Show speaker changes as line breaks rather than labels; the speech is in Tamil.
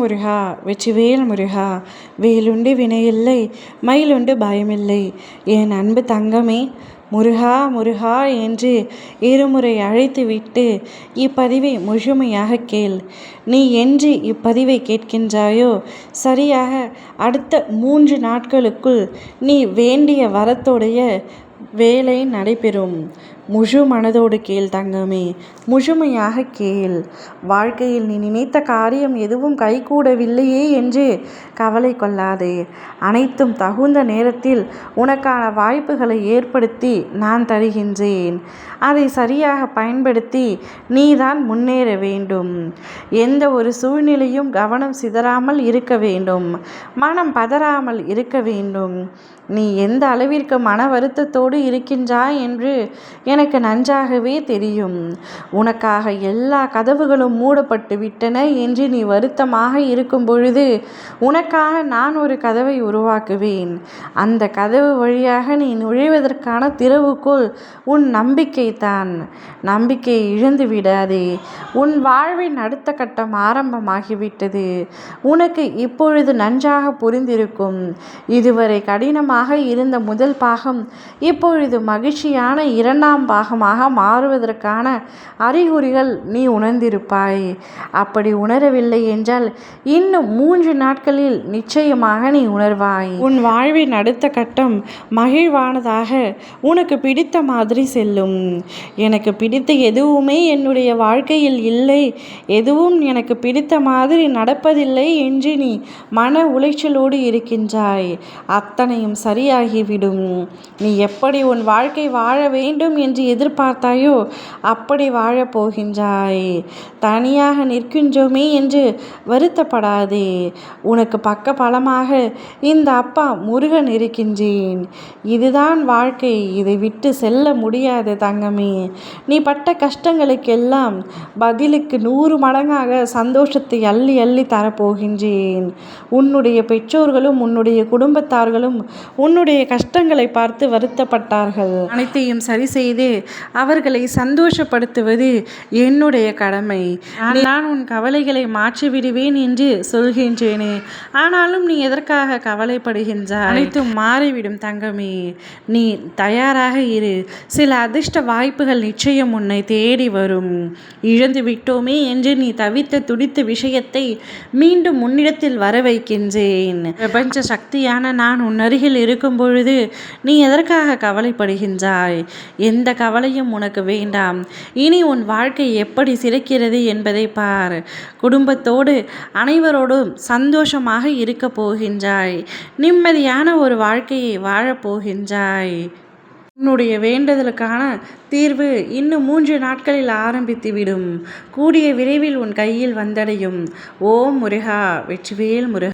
முருகா வெற்றிவேல் முருகா, வேலுண்டு வினையில்லை மயிலுண்டு பயமில்லை. என் அன்பு தங்கமே, முருகா முருகா என்று இருமுறை அழைத்துவிட்டு இப்பதிவை முழுமையாக கேள். நீ என்று இப்பதிவை கேட்கின்றாயோ, சரியாக அடுத்த 3 நாட்களுக்குள் நீ வேண்டிய வரத்தோடைய வேலை நடைபெறும். முழு மனதோடு கேள் தங்கமே, முழுமையாக கேள். வாழ்க்கையில் நீ நினைத்த காரியம் எதுவும் கைகூடவில்லையே என்று கவலை கொள்ளாதே. அனைத்தும் தகுந்த நேரத்தில் உனக்கான வாய்ப்புகளை ஏற்படுத்தி நான் தருகின்றேன். அதை சரியாக பயன்படுத்தி நீதான் முன்னேற வேண்டும். எந்த ஒரு சூழ்நிலையும் கவனம் சிதறாமல் இருக்க வேண்டும், மனம் பதறாமல் இருக்க வேண்டும். நீ எந்த அளவிற்கு மன வருத்தத்தோடு இருக்கின்றாய் என்று எனக்கு நன்றாகவே தெரியும். உனக்காக எல்லா கதவுகளும் மூடப்பட்டு விட்டன என்று நீ வருத்தமாக இருக்கும் பொழுது, உனக்காக நான் ஒரு கதவை உருவாக்குவேன். அந்த கதவு வழியாக நீ நுழைவதற்கான திறவுகோல் உன் நம்பிக்கை தான். நம்பிக்கையை இழந்து விடாதே. உன் வாழ்வின் அடுத்த கட்டம் ஆரம்பமாகிவிட்டது. உனக்கு இப்பொழுது நன்றாக புரிந்திருக்கும். இதுவரை கடினமாக இருந்த முதல் பாகம் இப்பொழுது மகிழ்ச்சியான 2ஆம் பாகமாக மாறுவதற்கான அறிகுறிகள் நீ உணர்ந்திருப்பாய். அப்படி உணரவில்லை என்றால் இன்னும் 3 நாட்களில் நிச்சயமாக நீ உணர்வாய். உன் வாழ்வின் அடுத்த கட்டம் மகிழ்வானதாக உனக்கு பிடித்த மாதிரி செல்லும். எனக்கு பிடித்த எதுவுமே என்னுடைய வாழ்க்கையில் இல்லை, எதுவும் எனக்கு பிடித்த மாதிரி நடப்பதில்லை என்று நீ மன உளைச்சலோடு இருக்கின்றாய். அத்தனையும் சரியாகிவிடும். நீ எப்படி உன் வாழ்க்கை வாழ வேண்டும் என்று எதிர்பார்த்தாயோ அப்படி வாழப் போகின்றாய். தனியாக நிற்கின்றோமே என்று வருத்தப்படாதே. உனக்கு பக்க பலமாக இந்த அப்பா முருகன் இருக்கின்றேன். இதுதான் வாழ்க்கை, இதை விட்டு செல்ல முடியாது தங்கமே. நீ பட்ட கஷ்டங்களுக்கெல்லாம் பதிலுக்கு 100 மடங்காக சந்தோஷத்தை அள்ளி அள்ளி தரப்போகின்றேன். உன்னுடைய பெற்றோர்களும் உன்னுடைய குடும்பத்தார்களும் உன்னுடைய கஷ்டங்களை பார்த்து வருத்தப்பட்டார்கள். அனைத்தையும் சரி செய்து அவர்களை சந்தோஷப்படுத்துவது என்னுடைய கடமை. நான் உன் கவலைகளை மாற்றிவிடுவேன் என்று சொல்கின்றேனே, ஆனாலும் நீ எதற்காக கவலைப்படுகின்றாய்? அனைத்தும் மாறிவிடும் தங்கமே. நீ தயாராக இரு. சில அதிர்ஷ்ட வாய்ப்புகள் நிச்சயம் உன்னை தேடி வரும். இழந்து விட்டோமே என்று நீ தவித்த துடித்த விஷயத்தை மீண்டும் உன்னிடத்தில் வர வைக்கின்றேன். பிரபஞ்ச சக்தியான நான் உன் அருகில் இருக்கும் பொழுது நீ எதற்காக கவலைப்படுகின்றாய்? எந்த கவலையும் உனக்கு வேண்டாம். இனி உன் வாழ்க்கை எப்படி சிறக்கிறது என்பதை பார். குடும்பத்தோடு அனைவரோடும் சந்தோஷமாக இருக்க போகின்றாய். நிம்மதியான ஒரு வாழ்க்கையை வாழப்போகின்றாய். உன்னுடைய வேண்டுதலுக்கான தீர்வு இன்னும் 3 நாட்களில் ஆரம்பித்துவிடும். கூடிய விரைவில் உன் கையில் வந்தடையும். ஓம் முருகா வெற்றிவேல் முருகா.